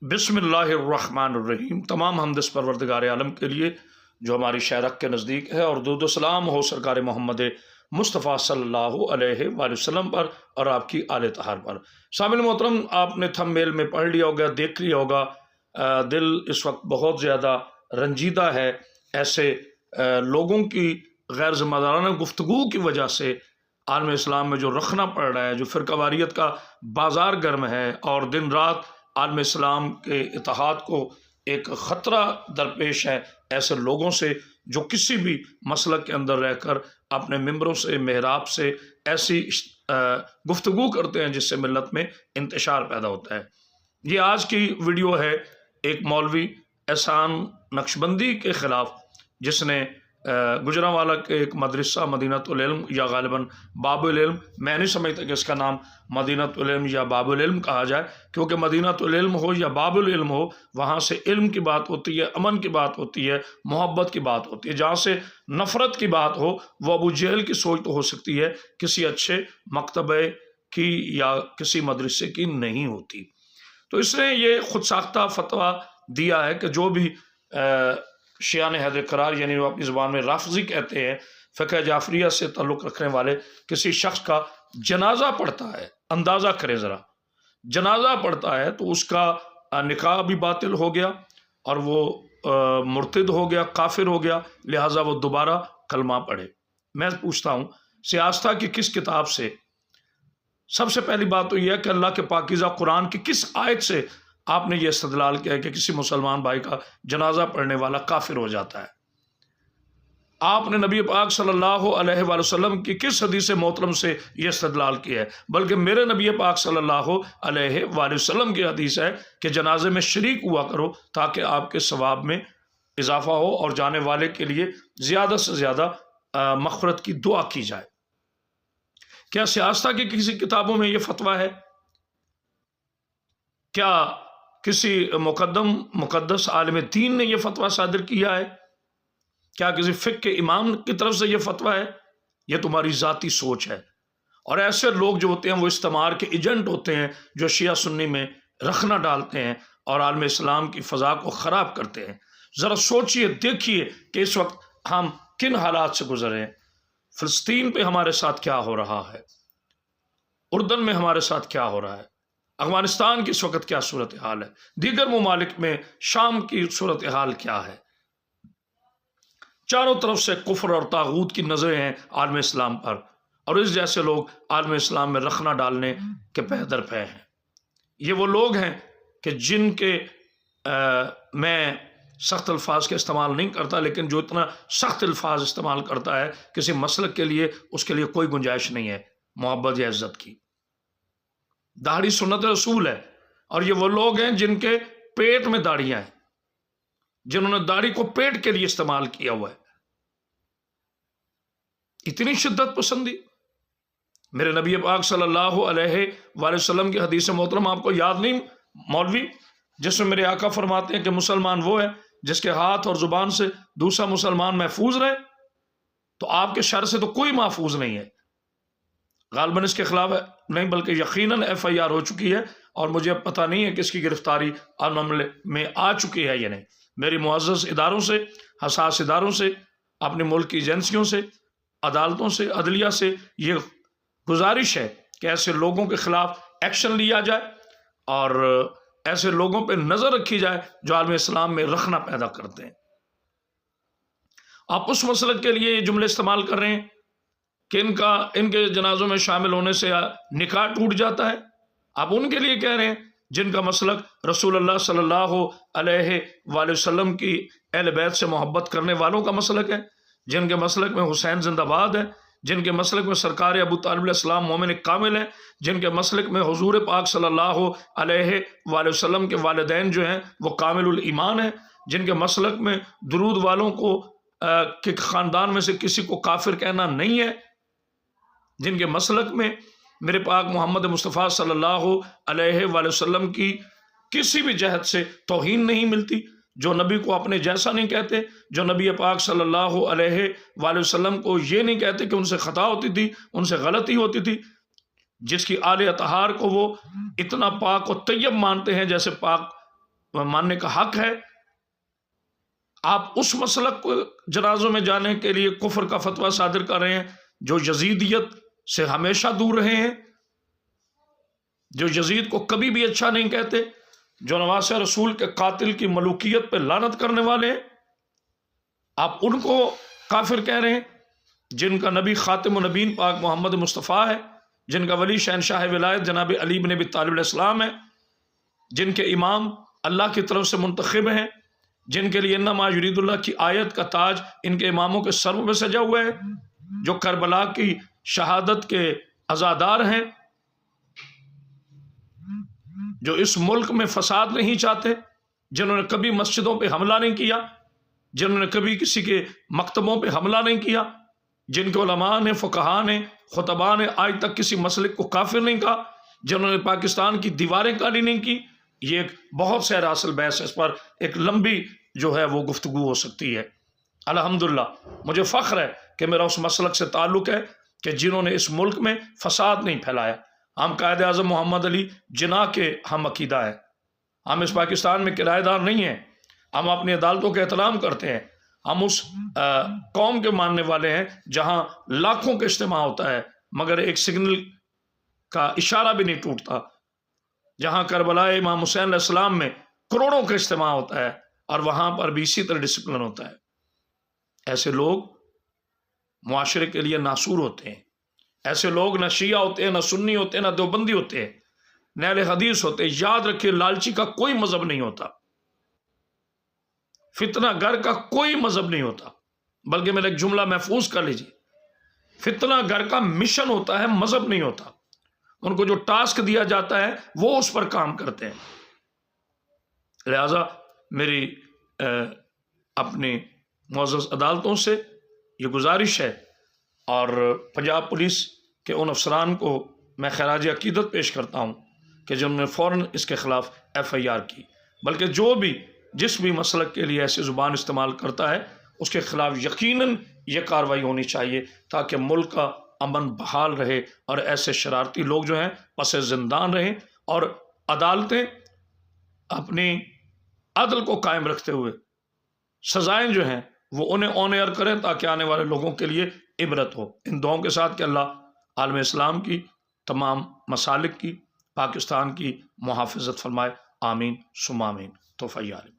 بسم اللہ الرحمن الرحیم۔ تمام حمد اس پروردگار عالم کے لیے جو ہماری شہرک کے نزدیک ہے، اور درود و سلام ہو سرکار محمد مصطفیٰ صلی اللہ علیہ وآلہ وسلم پر اور آپ کی آل طاہر پر۔ سامعین محترم، آپ نے تھم میل میں پڑھ لیا ہوگا، دیکھ لیا ہوگا، دل اس وقت بہت زیادہ رنجیدہ ہے ایسے لوگوں کی غیر ذمہ دارانہ گفتگو کی وجہ سے۔ عالم اسلام میں جو رکھنا پڑ رہا ہے، جو فرقہ واریت کا بازار گرم ہے، اور دن رات عالم اسلام کے اتحاد کو ایک خطرہ درپیش ہے ایسے لوگوں سے جو کسی بھی مسلک کے اندر رہ کر اپنے ممبروں سے، محراب سے ایسی گفتگو کرتے ہیں جس سے ملت میں انتشار پیدا ہوتا ہے۔ یہ آج کی ویڈیو ہے ایک مولوی احسان نقشبندی کے خلاف، جس نے گجرانوالہ کے ایک مدرسہ مدینۃ العلم یا غالباً باب العلم، میں نہیں سمجھتا کہ اس کا نام مدینۃ العلم یا باب العلم کہا جائے، کیونکہ مدینۃ العلم ہو یا باب العلم ہو، وہاں سے علم کی بات ہوتی ہے، امن کی بات ہوتی ہے، محبت کی بات ہوتی ہے۔ جہاں سے نفرت کی بات ہو، وہ ابو جہل کی سوچ تو ہو سکتی ہے، کسی اچھے مکتبہ کی یا کسی مدرسے کی نہیں ہوتی۔ تو اس نے یہ خود ساختہ فتویٰ دیا ہے کہ جو بھی شیعہ حیدر قرار، یعنی وہ اپنی زبان میں رافضی کہتے ہیں، فقہ جعفریہ سے تعلق رکھنے والے کسی شخص کا جنازہ پڑھتا ہے، اندازہ کریں ذرا، جنازہ پڑھتا ہے تو اس کا نکاح بھی باطل ہو گیا اور وہ مرتد ہو گیا، کافر ہو گیا، لہٰذا وہ دوبارہ کلمہ پڑھے۔ میں پوچھتا ہوں، سیاستہ کی کس کتاب سے؟ سب سے پہلی بات تو یہ ہے کہ اللہ کے پاکیزہ قرآن کی کس آیت سے آپ نے یہ استدلال کیا ہے کہ کسی مسلمان بھائی کا جنازہ پڑھنے والا کافر ہو جاتا ہے؟ آپ نے نبی پاک صلی اللہ علیہ وآلہ وسلم کی کس حدیث محترم سے یہ استدلال کیا ہے؟ بلکہ میرے نبی پاک صلی اللہ علیہ وآلہ وسلم کی حدیث ہے کہ جنازے میں شریک ہوا کرو تاکہ آپ کے ثواب میں اضافہ ہو اور جانے والے کے لیے زیادہ سے زیادہ مغفرت کی دعا کی جائے۔ کیا سیاستہ کی کسی کتابوں میں یہ فتویٰ ہے؟ کیا کسی مقدس عالم دین نے یہ فتویٰ صادر کیا ہے؟ کیا کسی فقہ کے امام کی طرف سے یہ فتویٰ ہے؟ یہ تمہاری ذاتی سوچ ہے۔ اور ایسے لوگ جو ہوتے ہیں وہ استعمار کے ایجنٹ ہوتے ہیں، جو شیعہ سنی میں رخنہ ڈالتے ہیں اور عالم اسلام کی فضا کو خراب کرتے ہیں۔ ذرا سوچئے، دیکھیے کہ اس وقت ہم کن حالات سے گزرے ہیں۔ فلسطین پہ ہمارے ساتھ کیا ہو رہا ہے، اردن میں ہمارے ساتھ کیا ہو رہا ہے، افغانستان کی اس وقت کیا صورتحال ہے، دیگر ممالک میں شام کی صورتحال کیا ہے۔ چاروں طرف سے کفر اور طاغوت کی نظریں ہیں عالم اسلام پر، اور اس جیسے لوگ عالم اسلام میں رخنہ ڈالنے کے پہ در پہ ہیں۔ یہ وہ لوگ ہیں کہ جن کے میں سخت الفاظ کے استعمال نہیں کرتا، لیکن جو اتنا سخت الفاظ استعمال کرتا ہے کسی مسلک کے لیے، اس کے لیے کوئی گنجائش نہیں ہے محبت یا عزت کی۔ داڑھی سنت رسول ہے، اور یہ وہ لوگ ہیں جن کے پیٹ میں داڑھیاں ہیں، جنہوں نے داڑھی کو پیٹ کے لیے استعمال کیا ہوا ہے۔ اتنی شدت پسندی! میرے نبی پاک صلی اللہ علیہ وآلہ وسلم کی حدیث محترم آپ کو یاد نہیں مولوی، جس میں میرے آقا فرماتے ہیں کہ مسلمان وہ ہے جس کے ہاتھ اور زبان سے دوسرا مسلمان محفوظ رہے؟ تو آپ کے شر سے تو کوئی محفوظ نہیں ہے۔ غالباً اس کے خلاف نہیں بلکہ یقیناً FIR ہو چکی ہے، اور مجھے اب پتہ نہیں ہے کہ اس کی گرفتاری عمل میں آ چکی ہے یا نہیں۔ میری معزز اداروں سے، حساس اداروں سے، اپنے ملک کی ایجنسیوں سے، عدالتوں سے، عدلیہ سے یہ گزارش ہے کہ ایسے لوگوں کے خلاف ایکشن لیا جائے اور ایسے لوگوں پہ نظر رکھی جائے جو عالم اسلام میں رخنہ پیدا کرتے ہیں۔ آپ اس مسلک کے لیے یہ جملے استعمال کر رہے ہیں کہ ان کے جنازوں میں شامل ہونے سے نکاح ٹوٹ جاتا ہے۔ آپ ان کے لیے کہہ رہے ہیں جن کا مسلک رسول اللہ صلی اللہ علیہ وآلہ وسلم کی اہل بیت سے محبت کرنے والوں کا مسلک ہے، جن کے مسلک میں حسین زندہ باد ہے، جن کے مسلک میں سرکار ابو طالب علیہ السلام مومن کامل ہیں، جن کے مسلک میں حضور پاک صلی اللہ علیہ وآلہ وسلم کے والدین جو ہیں وہ کامل الایمان ہیں، جن کے مسلک میں درود والوں کو کہ خاندان میں سے کسی کو کافر کہنا نہیں ہے، جن کے مسلک میں میرے پاک محمد مصطفیٰ صلی اللہ علیہ وآلہ وسلم کی کسی بھی جہت سے توہین نہیں ملتی، جو نبی کو اپنے جیسا نہیں کہتے، جو نبی پاک صلی اللہ علیہ وآلہ وسلم کو یہ نہیں کہتے کہ ان سے خطا ہوتی تھی، ان سے غلطی ہوتی تھی، جس کی آل اطہار کو وہ اتنا پاک و طیب مانتے ہیں جیسے پاک ماننے کا حق ہے۔ آپ اس مسلک کو جنازوں میں جانے کے لیے کفر کا فتویٰ صادر کر رہے ہیں جو یزیدیت سے ہمیشہ دور رہے ہیں، جو یزید کو کبھی بھی اچھا نہیں کہتے، جو نواسہ رسول کے قاتل کی ملوکیت پہ لعنت کرنے والے ہیں، آپ ان کو کافر کہہ رہے ہیں، جن کا نبی خاتم النبیین پاک محمد مصطفیٰ ہے، جن کا ولی شہنشاہ ولایت جناب علی بن ابی طالب علیہ السلام ہے، جن کے امام اللہ کی طرف سے منتخب ہیں، جن کے لیے انما یرید اللہ کی آیت کا تاج ان کے اماموں کے سروں میں سجا ہوا ہے، جو کربلا کی شہادت کے عزادار ہیں، جو اس ملک میں فساد نہیں چاہتے، جنہوں نے کبھی مسجدوں پہ حملہ نہیں کیا، جنہوں نے کبھی کسی کے مکتبوں پہ حملہ نہیں کیا، جن کے علماء نے، فقہاء نے، خطباء نے آج تک کسی مسلک کو کافر نہیں کہا، جنہوں نے پاکستان کی دیواریں کالی نہیں کی۔ یہ ایک بہت سے راسل بحث، اس پر ایک لمبی جو ہے وہ گفتگو ہو سکتی ہے۔ الحمدللہ مجھے فخر ہے کہ میرا اس مسلک سے تعلق ہے کہ جنہوں نے اس ملک میں فساد نہیں پھیلایا۔ ہم قائد اعظم محمد علی جناح کے ہم عقیدہ ہے، ہم اس پاکستان میں کرایہ دار نہیں ہیں، ہم اپنی عدالتوں کا احترام کرتے ہیں، ہم اس قوم کے ماننے والے ہیں جہاں لاکھوں کا اجتماع ہوتا ہے مگر ایک سگنل کا اشارہ بھی نہیں ٹوٹتا، جہاں کربلا امام حسین علیہ السلام میں کروڑوں کا اجتماع ہوتا ہے اور وہاں پر بھی اسی طرح ڈسپلن ہوتا ہے۔ ایسے لوگ معاشرے کے لیے ناسور ہوتے ہیں، ایسے لوگ نہ شیعہ ہوتے ہیں، نہ سنی ہوتے ہیں، نہ دیوبندی ہوتے ہیں، نہ اہل حدیث ہوتے ہیں۔ یاد رکھیے، لالچی کا کوئی مذہب نہیں ہوتا، فتنہ گر کا کوئی مذہب نہیں ہوتا، بلکہ میرا ایک جملہ محفوظ کر لیجیے، فتنہ گر کا مشن ہوتا ہے، مذہب نہیں ہوتا۔ ان کو جو ٹاسک دیا جاتا ہے وہ اس پر کام کرتے ہیں۔ لہذا میری اپنی معزز عدالتوں سے یہ گزارش ہے اور پنجاب پولیس کے ان افسران کو میں خراج عقیدت پیش کرتا ہوں کہ جنہوں نے فوراً اس کے خلاف FIR کی، بلکہ جو بھی جس بھی مسلک کے لیے ایسی زبان استعمال کرتا ہے اس کے خلاف یقیناً یہ کارروائی ہونی چاہیے تاکہ ملک کا امن بحال رہے اور ایسے شرارتی لوگ جو ہیں پس زندان رہیں اور عدالتیں اپنی عدل کو قائم رکھتے ہوئے سزائیں جو ہیں وہ انہیں آن ایئر کریں تاکہ آنے والے لوگوں کے لیے عبرت ہو۔ ان دعاؤں کے ساتھ کہ اللہ عالم اسلام کی تمام مسالک کی، پاکستان کی محافظت فرمائے، آمین ثم آمین۔ توفیق۔